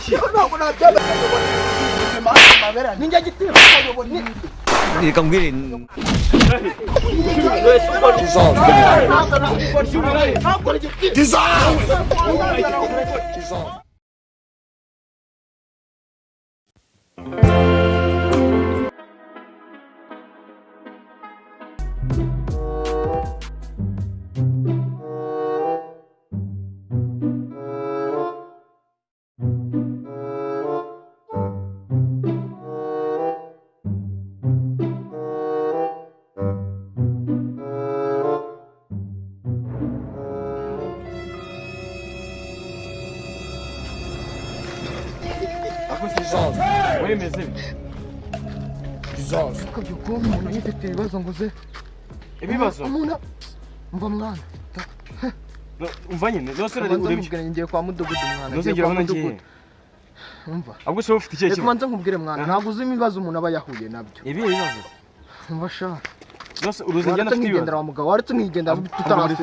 iki ntabwo nabyaba ninjye gitifu reka mbwire wemeze bizaza uko umuntu yifite ibibazo ngo ze ibibazo umuntu mva mwana umva nyine nose urebe ngiye kwa mudugudu mwana nose ngira hano ngiye umva ahubwo se ufite ikihe kibazo nkubwire mwana ntabwo uzi ibibazo umuntu aba yahuye nabyo ibi ibibazo umva sha nose uruzengera afite ibibazo wa mugabo waretse mwigendera tutarase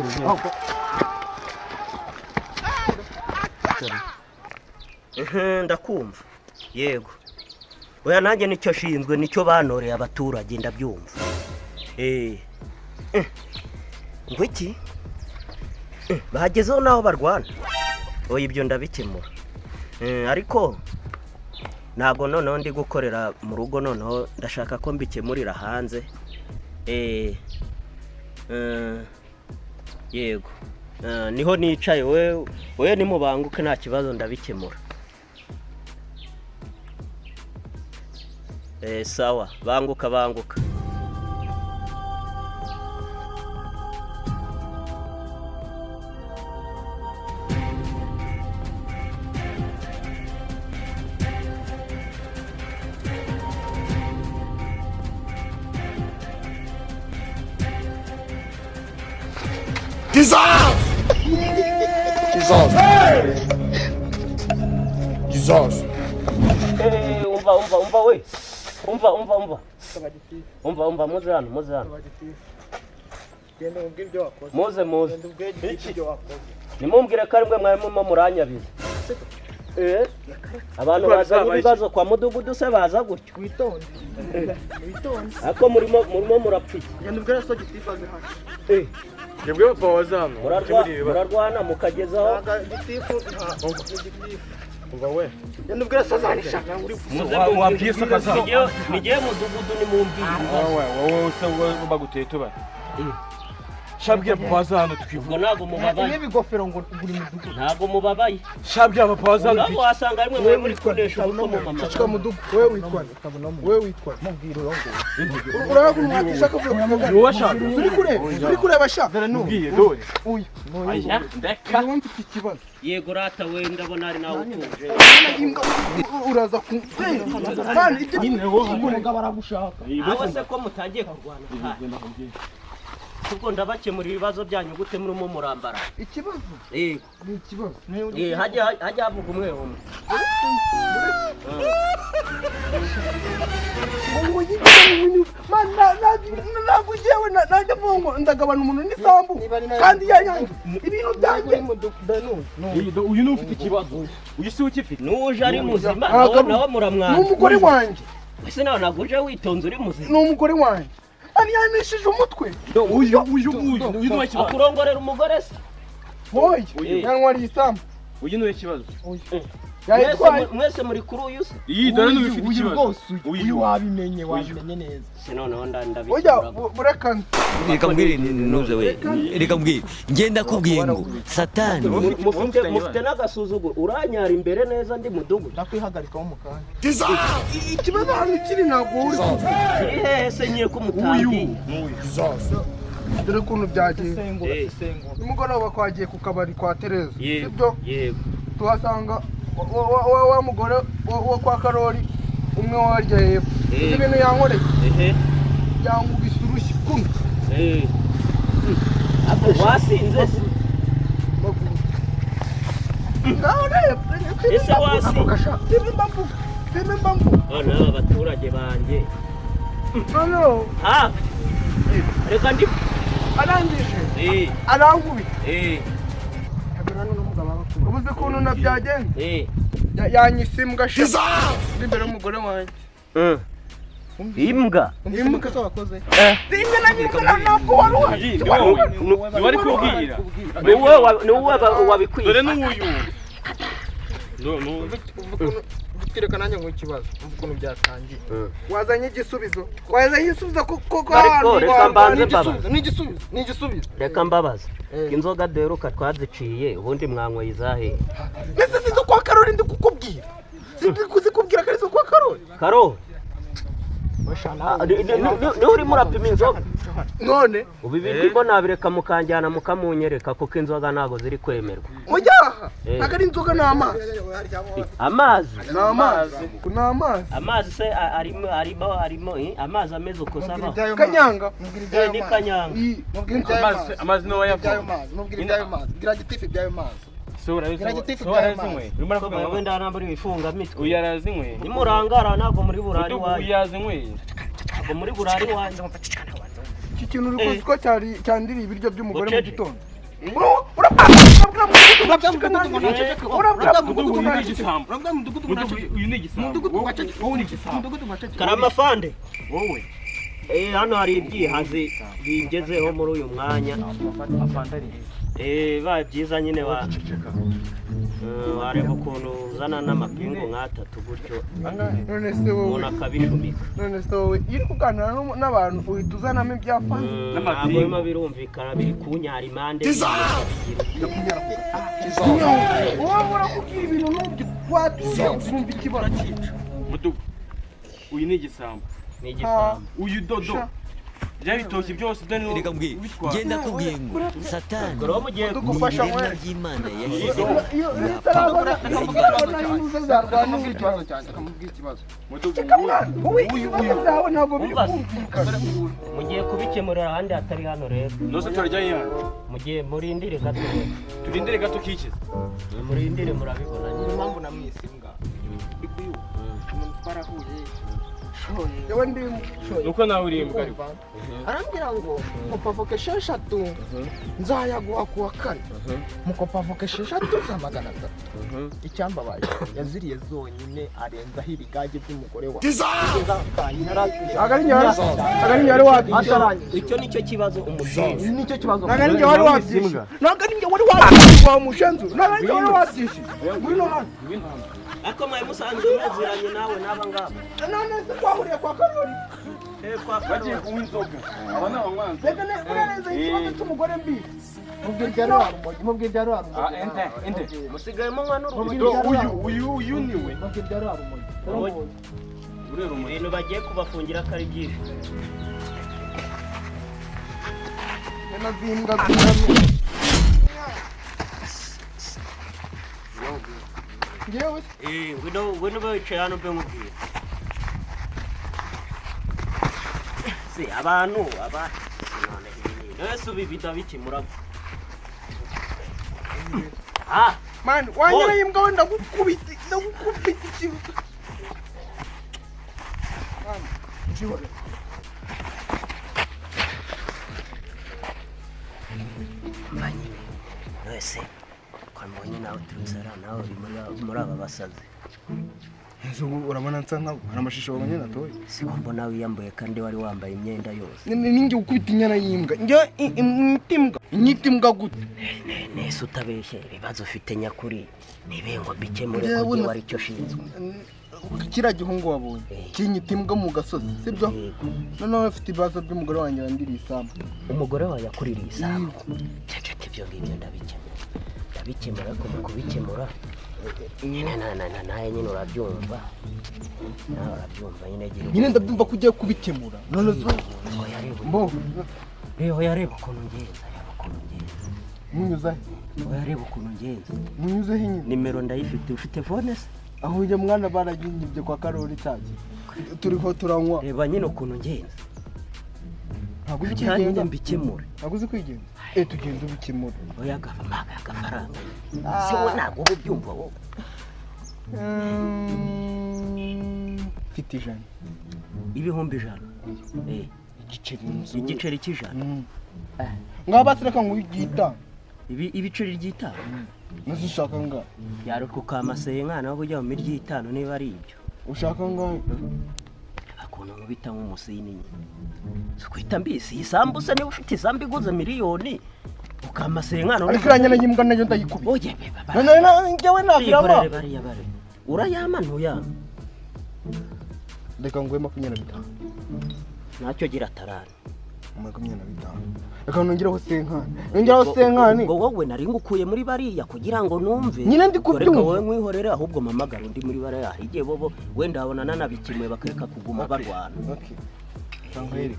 ndakumva yego oya nanjye nicyo ashinzwe nicyo banoreye abaturage ndabyumva ngo iki bagezeho naho barwana oya ibyo ndabikemura ariko ntabwo noneho ndi gukorera mu rugo noneho ndashaka ko mbikemurira hanze yego niho nicaye we nimubanguke nta kibazo ndabikemura sawa banguka Jesus umva we umva muze hano muze nimumbwire ko ari mwe mwarimu muranyabiza abantu bazanye ibibazo kwa mudugudu se baza gutyo witonde ako murimo murapfike yebwe papa wazano murarwana mukagezaho umva we nubwo sazanisha wabwiye se akaza nigiye mudugudu nimumbwire wowe se baguteye tuba shabwiye papa wazano twivuga ntago mubabaye n'ibigofero ngo uri mudugudu ntago mubabaye shabwiye papa wazano ntabwo wasanga rimwe mwe muri koresha uko mu mama chika mudugudu wewe witwa mubwire urongo uragumwatisha ko uri kureba sha nubwiye dore uyu aya ndeka mfite ikibazo yego rata we ndabona ari nawe utuje uraza ku kandi ibyo umugabo baragushaka aho se ko mutangiye kurwana kuko ndabakemura ibibazo byanyu gute murimo murambara ikibazo ni ikibazo hajya havuga umwe umwe ngo yigire mana ntabwo jewe najya mungo ndagabana umuntu n'isambu kandi yanyange ibintu byanjye uyu ni ufite ikibazo uyu si ukifite nuje ari muzima nawe muramwana n'umugore wanjye ese nawe ntabwo uje witonze uri muzima n'umugore wanjye yanishije umutwe uyu ni ikibazo akurongorera umugore se hoye yanwariye isambu uyu ni ikibazo mwese muri kuri uyu se iyi dore ni ufite ikibazo uyu wabimenye neza se noneho ndabikemura burekana reka mbwire nuze we reka mbwire ngenda kubwiye ngo satani mufite n'agasuzuguro uranyara imbere neza ndi mudugudu ndakwihagarikaho mu kanya ikibazo hano kiri ntabwo uri kiri hehe se ngiye ko mutangiye dore ukuntu byagiye nimugoroba twagiye ku kabari kwa Tereza sibyo tuhasanga wa mugore wo kwa Karoli umwe warya hepfo ibintu yankoreye yangubise urushyi kumwe wasinze se ese wasinze aba baturage banjye reka ndi arangije arangubise ubuze ukuntu nabyagenze yanyisimbwa sha imbere y'umugore wanjye. Imbwa Imbwa so wakoze. Rimwe na rimwe ntabwo waruhaje. Ni wari kubwira. ni wowe wabikwiye. Dore n'uyu. Gutireka nanjye ngo ikibazo ukuntu byatangiye. Wazanye igisubizo koko ariko reka mbanze mbabaza. ni igisubizo Reka mbabaza. Inzoga duheruka twaziciye ubundi mwanyweye izahe? Nese sizo kwa Karoli ndi kukubwira. Sindi kuzikubwira kari zo kwa Karoli. Karoli ni urimo urapima inzoga None ubu ibindi mbona bireka mukanjyana mukamunyereka kuko inzoga ntago ziri kwemerwa. Oyaha nagari inzoga n'amazi. Amazi Amazi se arimo amazi ameze uko saba kanyanga ni kanyanga. Amazi no yavuye. Nubwira ibyayo mazi gira gitifi byayo mazi. Sora zinywe. Urimo Kuko kuvuga wenda nambari wifunga mitwe. uyarazinywe. Nimurangara ntago muri burari wanyu. Uyazinywe. Ntago muri burari wanyu. Iki kintu uri kuzi ko cyandiriye ibiryo by'umugore mu gitondo. Karamafande wowe hano hari ibyihazi bigezeho muri uyu mwanya. Ba byiza nyine wareba ukuntu uzana n'amapingu nk'atatu gutyo None se wowe umuntu akabishumika. None se wowe iri kuganira n'abantu uhita uzanamo ibyapa Ntabwo birimo birumvikana biri kunyara impande. wowe urakubwira ibintu n'ubyo watuye uzumva ikibazo Mudugu. Uyu ni igisambo. Ni igisambo. Uyu dodo. Bya bitoki byose dani. Reka mbwira genda kubwiye ngo satani Goro mugiye gufasha iremwa mwe ry'Imana yashyize iyo utarabona n'imbuza zarwana n'ikibazo cyanjye akamubwira ikibazo Mudugu. wowe ibibazo byawe ntabwo biri kumvikana mugiye kubikemurira ahandi hatari hano rero. Nose turajya yana. Mugiye murindire gato. Turindire gato kikize. Murindire murabibona nyine. impamvu namwisimbwa ndi kuyuba umuntu twarahuye yewe ndi Nuko nawe uri imbwa ariko. arambwira ngo mupavoke 6 nzayaguha kuwa kane mukopavoke 6 za 300 icyambabaye yaziriye zonyine arenzaho ibigage by'umugore wa agari nyari wabyishe Icyo nicyo kibazo umushinga. nicyo kibazo nagari njye wari wabyishe nagari njye wari wabyishe wa mushenzu nagari njye wari wabyishe ngwino hano Ako mwe musanzwe mwaziranye nawe n'aba ngaba. none se twahuriye kwa Karoli Kwa Bagiye kunywa inzoga. Aba ni abanywanzi. reka neza ikibazo cy'umugore mbi mubwira byaro Ah, ente. musigayemo nka n'urumogi. Uyu niwe. mubwira byaro Urero mu. Ibintu bagiye kubafungira kari byinshi. nazimbwa ngewe ngwino bicaye hano mbe nkubwira. Abantu none ubi bidabikemura. man wanyereye imbwa wenda gukubita ikibuga Wese kwa mbonye nawe tuzara nawe muri aba basazi. urabona nsa nkaho hari amashusho wabonye natoye Si mbona wiyambuye kandi wari wambaye imyenda yose. ninjye gukubita inyana y'imbwa njye inyitimbwa gute Nese utabeshye ibibazo ufite nyakuri nibengo bikemure kugiye wari cyo shinzwe. kira gihungu wabonye kinyitimbwa mu gasozi sibyo noneho afite ibibazo by'umugore wanjye wandiriye isambu Umugore wawe yakuririye isambu. Cece ibyo ngibyo ndabikemura ko mu kubikemura naye nyine urabyumva. Nawe urabyumva nyine ndabyumva ko ugiye kubikemura none zo yareba ukuntu ngenza. munyuze Yareba ukuntu ngenza. munyuze nyine Nimero ndayifite. Ufite phone se? aho ujye mwana baraginyibye kwa Karoli cyane turiho turanywa Reba nyine ukuntu ngenza. ntabwo uzi Cyane kwigenza mbikemure. ntabwo uzi kwigenza tugenda ubikemura Oya agafaranga. Se wowe ntabwo ubyumva wowe. mfite 100 Ibihumbi 100. Igiceri cy'ijana. ngaho basireka ngo ugita ibiceri ry'itanu Ushaka nga yari kukamaseye nkana wo kujya mu miryi itanu niba ari ibyo ushaka nga akuntu mubita nk'umusini kwita mbisi isambusa niba ufite isambu iguze miliyoni ukamaseye nkana ariko iranya n'imbwa nayo ndayikubi oye njyewe nagira bare urayama ntuyama reka nguhe 25 ntacyo gira tarani 25 reka nongeraho senkani ngo wowe nari ngukuye muri bariya kugira ngo numve nyine ndi kubyumva reka wowe mwihorere ahubwo mamagara undi muri bariya igiye bobo wenda abona nanabikimwe bakareka kuguma barwana okay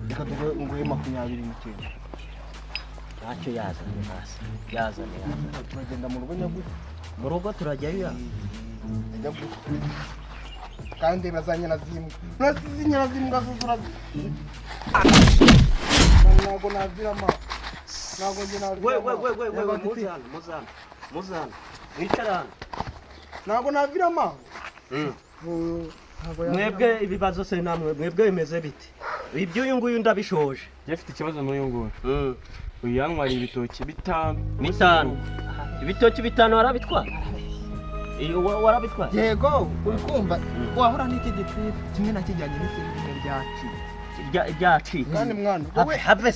reka nguhe 29 ntacyo yazane turagenda mu rugo nyagute mu rugo turajyayo kandi bazanyana zimbwa zuzura ntabwo navirama ntabwo njye navirama muzana wicarana ntabwo navirama mwebwe ibibazo se namwe mwebwe bimeze bite iby'uyu nguyu ndabishoje Yafite ikibazo n'uyu nguyu uyu yanwariye ibitoki 5 ibitoki 5 warabitwara iyo warabitwara yego uri kumva wahora n'iki giti kimwe nakijyanye n'isirikare ryaci kandi mwana have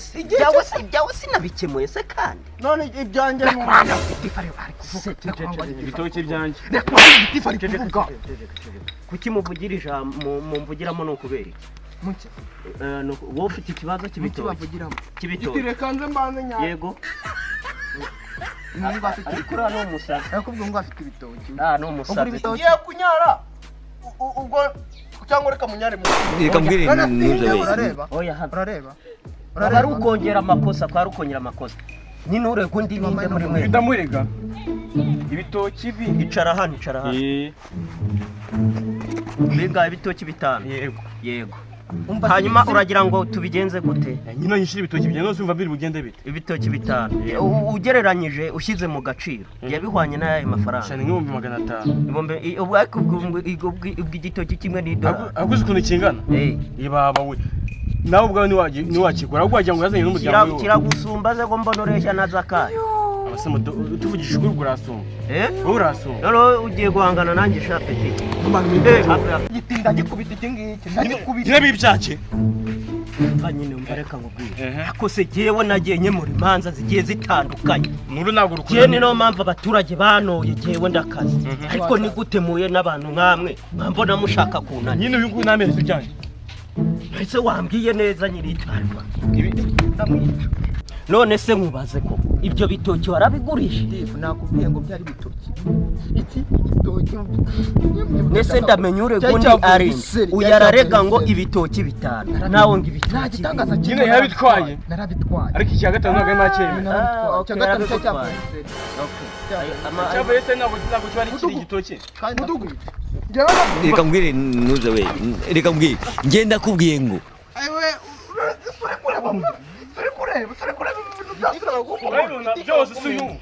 ibyawe sinabikemuye se kandi none ibyanjye ibitoki byanjye kuki muvugira ijambo mumvugiramo no kubera iki wowe ufite ikibazo cy'ibitoki reka nze mbanze nyane yego ariko uriya ni umusazi nakubwiye ngo afite ibitoki ni umusazi ugiye kunyara ubwo cyangwa reka munyare mu reka mbwire nuze we urareba ari ukongera amakosa nyine urego undi ninde muri mwe ndamurega ibitoki icara hano mbega ibitoki 5 yego hanyuma uragira ngo tubigenze gute nyine nyishira ibitoki byanjye no sumva biri bugende bite ibitoki 5 ugereranyije ushyize mu gaciro yabihwanye n'ayo mafaranga cyane nk'ibihumbi 500 igitoki kimwe n'idolari aguze ukuntu kingana ibaba we nawe ubwawe niwakigura ahubwo wagira ngo yazanye n'umuryango kiragusumba ze ko mbona ureshya na zakayo abasema tuvugishije ukuri urasumba wowe urasumba rero ugiye guhangana nanjye shapeti gitinda gikubita iki ngiki nyine bibyake nyine mbareka ngubwire ako se jewe nagiye nyemura imanza zigiye zitandukanye nuru ntabwo rukuye niyo mpamvu abaturage banoye jewe ndakazi ariko ni gutemuye n'abantu nkamwe mbona mushaka kunana nyine uyu nguyu nameze ibyanjye ese wambwiye neza nyiritarwa none se nkubaze ko ibyo bitoki warabigurisha nakubwiye ngo byari bitoki iki gitoki nese ndamenye uregundi ari uyararega ngo ibitoki 5 nawe ngo ibitoki nyine yarabitwaye ariko iki gatanu ntabwo ari make cyava ese ntabwo cyari kiri igitoki reka mbwire nuze we reka mbwire ngenda kubwiye ngo byose suyu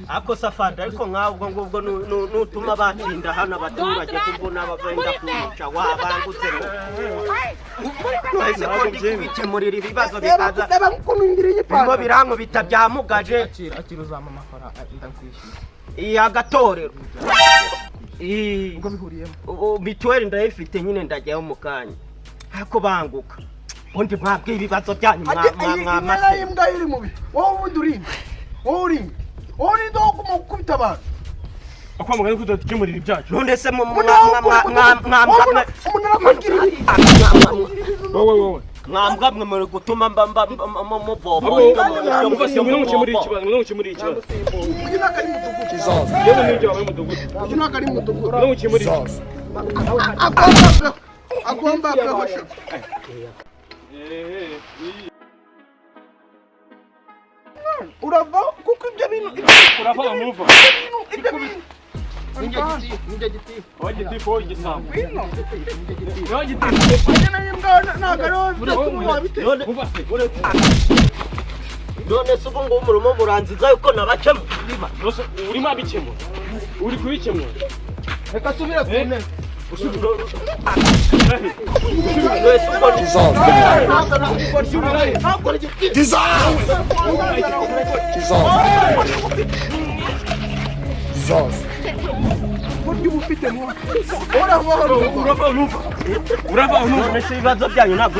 ako safari ariko nk'ubwo ngubwo nutuma batinda hano abaturage kubwo n'abavenda kwica wabangutse wese ko ndikubikemurira ibibazo bikaza birimo birankubita byamugaje akira uzama amafaranga ndakwishyura agatorero ubwo bihuriyemo mituweli ndayifite nyine ndajyaho mu kanya ariko banguka undi mwabwe ibibazo byanyu mwamase imbwa iri mubi wowe ubundi urinde wowe ndo kumukubita abantu akwamagana kudakemurira ibyacu none se mwambwa mwe muri gutuma muvoma agomba kwehosha urava kuko ibyo bintu urava muva ibyo bintu ninjye giti wagitifu igisambo none se ubu ngubu murimo muranziza yuko nabakemura urimo abikemura uri kubikemura reka subira ku ntebe none se ibibazo byanyu ntabwo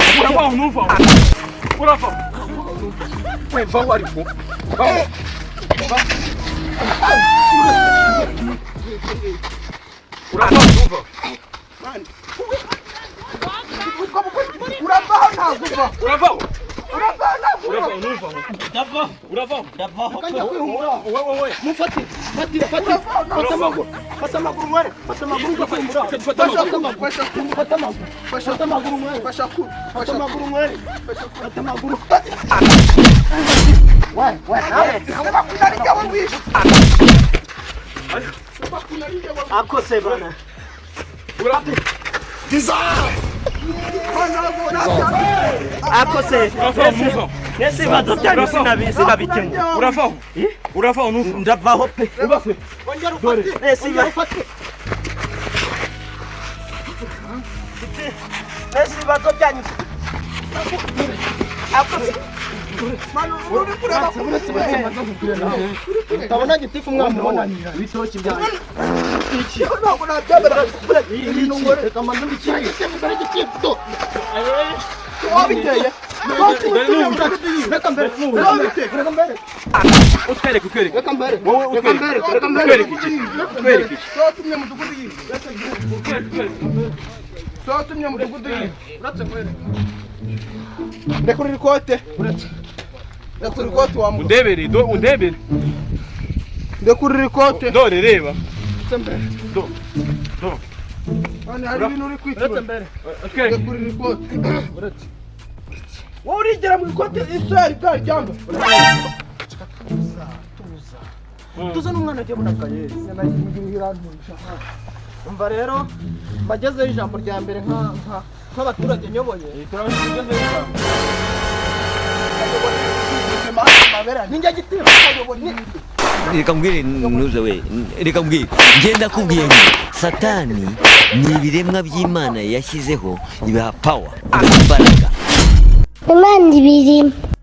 akose bana akose nese ibibazo byanyu sinabikemura uravaho nuva ndavaho pe nese ibibazo byanyu akose Tabona gitifu mwamubona ibitoki byanyu. Ntabwo nabyabera ibintu ngore reka manze bikiye. Gitifu. Wabiteye. Reka mbere. Reka mbere. utwereke Reka mbere. wowe utwereke utwereke iki Twatumye mudugudu yi. Twatumye mudugudu yi. Uratse mbere. Rekura ikote. Rekura ikote wa undebere Rekura ikote. dore reba Do. Ani hari ibintu uri kwitira. utwereke Rekura ikote. Wowe urigera mu ikote Israel bwa cyangwa? Tuza n'umwana agiye munakaye. Umva rero bagezeho ijambo rya mbere nk'abaturage nyoboye. Ninjya gitifu ayobora reka mbwire nuze we reka mbwire ngenda kubwiye ngo satani ni ibiremwa by'Imana yashyizeho ibaha power ibaha imbaraga Imana ibirimo